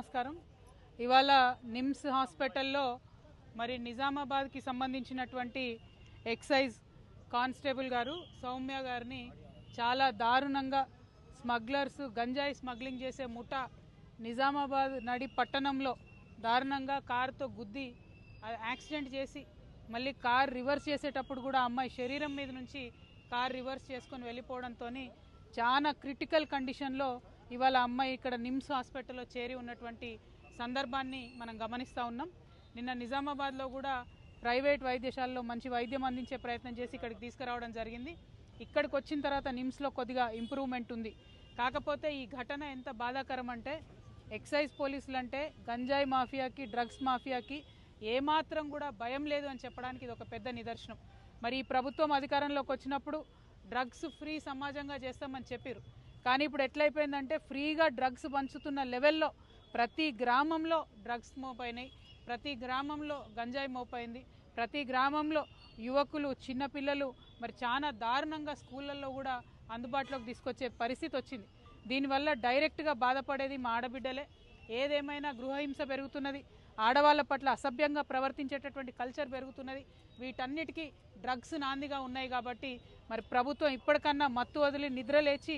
నమస్కారం. ఇవాళ నిమ్స్ హాస్పిటల్లో మరి నిజామాబాద్కి సంబంధించినటువంటి ఎక్సైజ్ కానిస్టేబుల్ గారు సౌమ్య గారిని చాలా దారుణంగా స్మగ్లర్స్ గంజాయి స్మగ్లింగ్ చేసే ముఠా నిజామాబాద్ నడి పట్టణంలో దారుణంగా కారుతో గుద్ది యాక్సిడెంట్ చేసి మళ్ళీ కార్ రివర్స్ చేసేటప్పుడు కూడా అమ్మాయి శరీరం మీద నుంచి కార్ రివర్స్ చేసుకొని వెళ్ళిపోవడంతో చాలా క్రిటికల్ కండిషన్లో ఇవాళ అమ్మాయి ఇక్కడ నిమ్స్ హాస్పిటల్లో చేరి ఉన్నటువంటి సందర్భాన్ని మనం గమనిస్తూ ఉన్నాం. నిన్న నిజామాబాద్లో కూడా ప్రైవేట్ వైద్యశాలలో మంచి వైద్యం అందించే ప్రయత్నం చేసి ఇక్కడికి తీసుకురావడం జరిగింది. ఇక్కడికి వచ్చిన తర్వాత నిమ్స్లో కొద్దిగా ఇంప్రూవ్మెంట్ ఉంది. కాకపోతే ఈ ఘటన ఎంత బాధాకరం అంటే ఎక్సైజ్ పోలీసులు అంటే గంజాయి మాఫియాకి డ్రగ్స్ మాఫియాకి ఏమాత్రం కూడా భయం లేదు అని చెప్పడానికి ఇది ఒక పెద్ద నిదర్శనం. మరి ఈ ప్రభుత్వం అధికారంలోకి వచ్చినప్పుడు డ్రగ్స్ ఫ్రీ సమాజంగా చేస్తామని చెప్పారు. కానీ ఇప్పుడు ఎట్లయిపోయిందంటే ఫ్రీగా డ్రగ్స్ పంచుతున్న లెవెల్లో ప్రతి గ్రామంలో డ్రగ్స్ మోపైనాయి, ప్రతి గ్రామంలో గంజాయి మోపైంది, ప్రతి గ్రామంలో యువకులు చిన్నపిల్లలు మరి చాలా దారుణంగా స్కూళ్ళల్లో కూడా అందుబాటులోకి తీసుకొచ్చే పరిస్థితి వచ్చింది. దీనివల్ల డైరెక్ట్గా బాధపడేది మా ఆడబిడ్డలే. ఏదేమైనా గృహహింస పెరుగుతున్నది, ఆడవాళ్ళ పట్ల అసభ్యంగా ప్రవర్తించేటటువంటి కల్చర్ పెరుగుతున్నది. వీటన్నిటికీ డ్రగ్స్ నాందిగా ఉన్నాయి. కాబట్టి మరి ప్రభుత్వం ఇప్పటికన్నా మత్తు వదిలి నిద్ర లేచి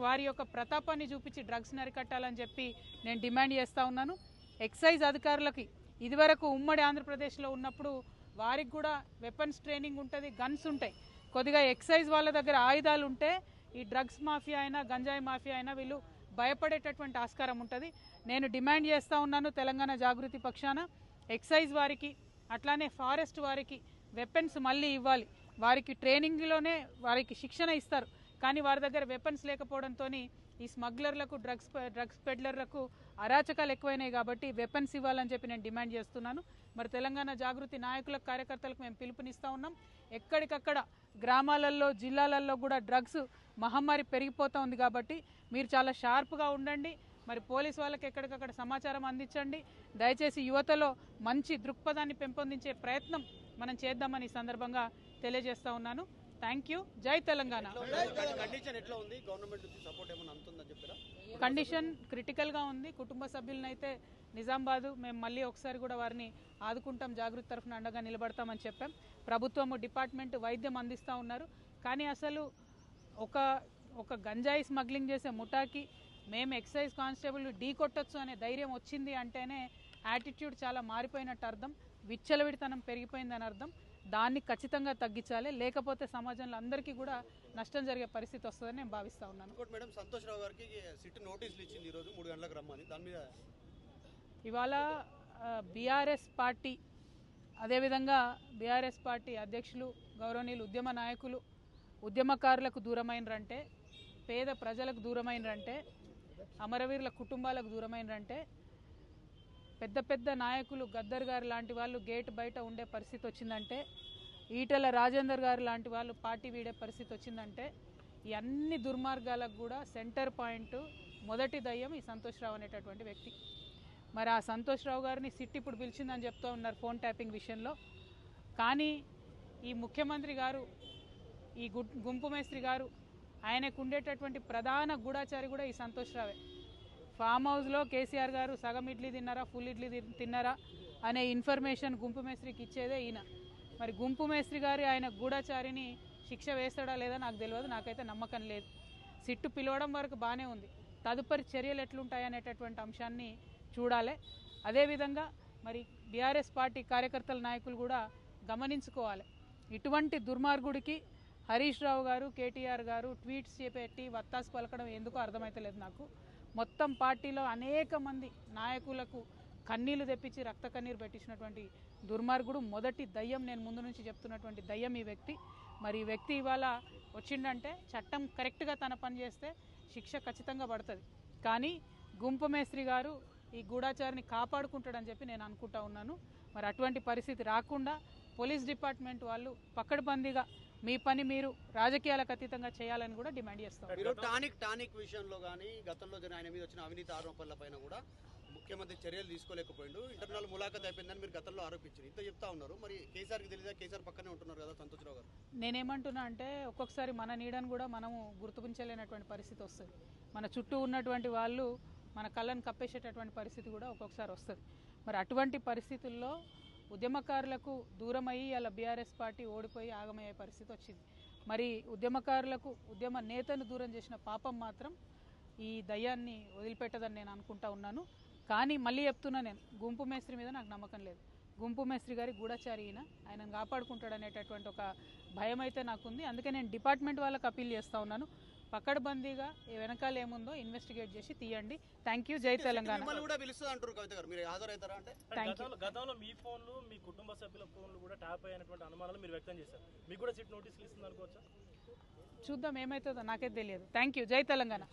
వారి యొక్క ప్రతాపాన్ని చూపించి డ్రగ్స్ని అరికట్టాలని చెప్పి నేను డిమాండ్ చేస్తూ ఉన్నాను. ఎక్సైజ్ అధికారులకి ఇదివరకు ఉమ్మడి ఆంధ్రప్రదేశ్లో ఉన్నప్పుడు వారికి కూడా వెపన్స్ ట్రైనింగ్ ఉంటుంది, గన్స్ ఉంటాయి. కొద్దిగా ఎక్సైజ్ వాళ్ళ దగ్గర ఆయుధాలు ఉంటే ఈ డ్రగ్స్ మాఫియా అయినా గంజాయి మాఫియా అయినా వీళ్ళు భయపడేటటువంటి ఆస్కారం ఉంటుంది. నేను డిమాండ్ చేస్తూ ఉన్నాను తెలంగాణ జాగృతి పక్షాన ఎక్సైజ్ వారికి అట్లానే ఫారెస్ట్ వారికి వెపన్స్ మళ్ళీ ఇవ్వాలి. వారికి ట్రైనింగ్లోనే వారికి శిక్షణ ఇస్తారు, కానీ వారి దగ్గర వెపన్స్ లేకపోవడంతో ఈ స్మగ్లర్లకు డ్రగ్స్ పెడ్లర్లకు అరాచకాలు ఎక్కువైనాయి. కాబట్టి వెపన్స్ ఇవ్వాలని చెప్పి నేను డిమాండ్ చేస్తున్నాను. మరి తెలంగాణ జాగృతి నాయకులకు కార్యకర్తలకు మేము పిలుపునిస్తూ ఉన్నాం. ఎక్కడికక్కడ గ్రామాలలో జిల్లాలలో కూడా డ్రగ్స్ మహమ్మారి పెరిగిపోతూ ఉంది. కాబట్టి మీరు చాలా షార్ప్గా ఉండండి. మరి పోలీసు వాళ్ళకి ఎక్కడికక్కడ సమాచారం అందించండి. దయచేసి యువతలో మంచి దృక్పథాన్ని పెంపొందించే ప్రయత్నం మనం చేద్దామని ఈ సందర్భంగా తెలియజేస్తూ ఉన్నాను. Thank you. జై తెలంగాణ. కండిషన్ క్రిటికల్గా ఉంది. కుటుంబ సభ్యులనైతే నిజామాబాద్ మేము మళ్ళీ ఒకసారి కూడా వారిని ఆదుకుంటాం, జాగృతి తరఫున అండగా నిలబడతామని చెప్పాం. ప్రభుత్వం డిపార్ట్మెంట్ వైద్యం అందిస్తూ ఉన్నారు. కానీ అసలు ఒక గంజాయి స్మగ్లింగ్ చేసే ముఠాకి మేము ఎక్సైజ్ కానిస్టేబుల్ ఢీ కొట్టొచ్చు అనే ధైర్యం వచ్చింది అంటేనే యాటిట్యూడ్ చాలా మారిపోయినట్టు అర్థం, విచ్చలవిడితనం పెరిగిపోయిందని అర్థం. దాన్ని ఖచ్చితంగా తగ్గించాలి, లేకపోతే సమాజంలో అందరికీ కూడా నష్టం జరిగే పరిస్థితి వస్తుందని నేను భావిస్తూ ఉన్నాను. మేడం సంతోష్ రావు గారికి సిట్ నోటీసులు ఇచ్చింది ఈరోజు 3 గంటలకు రమ్మని. దాని మీద ఇవాళ బీఆర్ఎస్ పార్టీ అదేవిధంగా బీఆర్ఎస్ పార్టీ అధ్యక్షులు గౌరవనీయులు ఉద్యమ నాయకులు ఉద్యమకారులకు దూరమైనరంటే, పేద ప్రజలకు దూరమైనరంటే, అమరవీరుల కుటుంబాలకు దూరమైనరంటే, పెద్ద పెద్ద నాయకులు గద్దర్ గారు లాంటి వాళ్ళు గేట్ బయట ఉండే పరిస్థితి వచ్చిందంటే, ఈటెల రాజేందర్ గారు లాంటి వాళ్ళు పార్టీ వీడే పరిస్థితి వచ్చిందంటే, ఈ అన్ని దుర్మార్గాలకు కూడా సెంటర్ పాయింట్ మొదటి దయ్యం ఈ సంతోష్ రావు అనేటటువంటి వ్యక్తి. మరి ఆ సంతోష్ రావు గారిని సిట్ ఇప్పుడు పిలిచిందని చెప్తూ ఉన్నారు ఫోన్ ట్యాపింగ్ విషయంలో. కానీ ఈ ముఖ్యమంత్రి గారు, ఈ గుంపు మేస్త్రి గారు, ఆయనకు ఉండేటటువంటి ప్రధాన గూఢాచారి కూడా ఈ సంతోష్ రావే. ఫామ్ హౌస్లో కేసీఆర్ గారు సగం ఇడ్లీ తిన్నారా ఫుల్ ఇడ్లీ తిన్నారా అనే ఇన్ఫర్మేషన్ గుంపు మేస్త్రికి ఇచ్చేదే ఈయన. మరి గుంపు మేస్త్రి గారి ఆయన గూఢాచారిని శిక్ష వేస్తాడా లేదా నాకు తెలియదు, నాకైతే నమ్మకం లేదు. సిట్టు పిలవడం వరకు బాగానే ఉంది, తదుపరి చర్యలు ఎట్లుంటాయనేటటువంటి అంశాన్ని చూడాలి. అదేవిధంగా మరి బీఆర్ఎస్ పార్టీ కార్యకర్తల నాయకులు కూడా గమనించుకోవాలి. ఇటువంటి దుర్మార్గుడికి హరీష్ రావు గారు కేటీఆర్ గారు ట్వీట్స్ చేపెట్టి వత్తాసు పలకడం ఎందుకో అర్థమైతలేదు నాకు. మొత్తం పార్టీలో అనేక మంది నాయకులకు కన్నీళ్లు తెప్పించి రక్త కన్నీరు పెట్టించినటువంటి దుర్మార్గుడు, మొదటి దయ్యం, నేను ముందు నుంచి చెప్తున్నటువంటి దయ్యం ఈ వ్యక్తి. మరి ఈ వ్యక్తి ఇవాళ వచ్చిండంటే చట్టం కరెక్ట్గా తన పని చేస్తే శిక్ష ఖచ్చితంగా పడుతుంది. కానీ గుంపు మేస్త్రి గారు ఈ గూఢాచారిని కాపాడుకుంటాడని చెప్పి నేను అనుకుంటా ఉన్నాను. మరి అటువంటి పరిస్థితి రాకుండా పోలీస్ డిపార్ట్మెంట్ వాళ్ళు పకడ్బందీగా మీ పని మీరు రాజకీయాలకు అతీతంగా చేయాలని కూడా డిమాండ్ చేస్తాం. టానిక్ విషయంలో కానీ గతంలో ఆయన మీద వచ్చిన అవినీతి ఆరోపణల పైన కూడా ముఖ్యమంత్రి చర్యలు తీసుకోలేకపోయిండు, ఇంటర్నల్ ములాఖత్ అయిపోయిందని మీరు గతంలో ఆరోపించారు, ఇంత చెప్తా ఉన్నారు. మరి కేసీఆర్కి తెలియదా? కేసీఆర్ పక్కనే ఉంటున్నారు కదా సంతోష్ రావు గారు. నేనేమంటున్నా అంటే ఒక్కొక్కసారి మన నీడను కూడా మనము గుర్తించలేనటువంటి పరిస్థితి వస్తుంది. మన చుట్టూ ఉన్నటువంటి వాళ్ళు మన కళ్ళను కప్పేసేటటువంటి పరిస్థితి కూడా ఒక్కొక్కసారి వస్తుంది. మరి అటువంటి పరిస్థితుల్లో ఉద్యమకారులకు దూరమయ్యి అలా బీఆర్ఎస్ పార్టీ ఓడిపోయి ఆగమయ్యే పరిస్థితి వచ్చింది. మరి ఉద్యమకారులకు ఉద్యమ నేతను దూరం చేసిన పాపం మాత్రం ఈ దయ్యాన్ని వదిలిపెట్టదని నేను అనుకుంటా ఉన్నాను. కానీ మళ్ళీ చెప్తున్నా, నేను గుంపు మేస్త్రి మీద నాకు నమ్మకం లేదు. గుంపు మేస్త్రి గారి గూఢచారి ఆయనను కాపాడుకుంటాడనేటటువంటి ఒక భయం అయితే నాకుంది. అందుకే నేను డిపార్ట్మెంట్ వాళ్ళకి అప్పీల్ చేస్తూ ఉన్నాను, పక్కడబందీగా వెనకాల ఏముందో ఇన్వెస్టిగేట్ చేసి తీయండి. Thank you. జై తెలంగాణ. గతంలో మీ ఫోన్లు, మీ కుటుంబ సభ్యుల ఫోన్లు కూడా ట్యాప్ అయినటువంటి అనుమానాలు మీరు వ్యక్తం చేశారు. మీకు కూడా సిట్ నోటీసులు ఇస్తుంది అనుకోవచ్చా? చూద్దాం ఏమవుతుందో, నాకైతే తెలియదు. Thank you. జై తెలంగాణ.